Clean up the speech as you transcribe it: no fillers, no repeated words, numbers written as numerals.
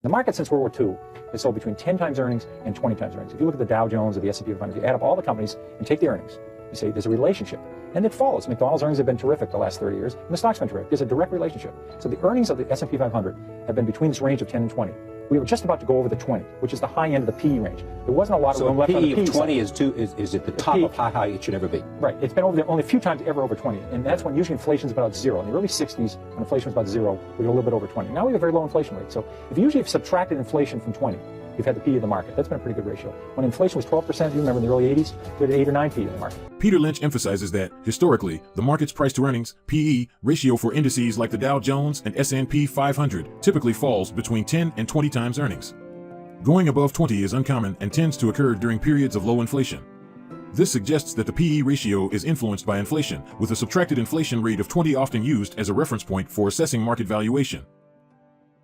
The market since World War II has sold between 10 times earnings and 20 times earnings. If you look at the Dow Jones or the S&P 500, if you add up all the companies and take the earnings, you say there's a relationship. And it follows. McDonald's earnings have been terrific the last 30 years, and the stock's been terrific. There's a direct relationship. So the earnings of the S&P 500 have been between this range of 10 and 20. We were just about to go over the 20, which is the high end of the PE range. There wasn't a lot of room left on the PE of 20 side. is at the top of how high it should ever be. Right. It's been over there only a few times ever over 20. And that's when usually inflation is about zero. In the early 60s, when inflation was about zero, we were a little bit over 20. Now we have a very low inflation rate. So if you usually have subtracted inflation from 20, you've had the PE of the market. That's been a pretty good ratio. When inflation was 12%, you remember in the early 80s, we had an 8 or 9 PE in the market. Peter Lynch emphasizes that, historically, the market's price-to-earnings (PE) ratio for indices like the Dow Jones and S&P 500 typically falls between 10 and 20 times earnings. Going above 20 is uncommon and tends to occur during periods of low inflation. This suggests that the PE ratio is influenced by inflation, with a subtracted inflation rate of 20 often used as a reference point for assessing market valuation.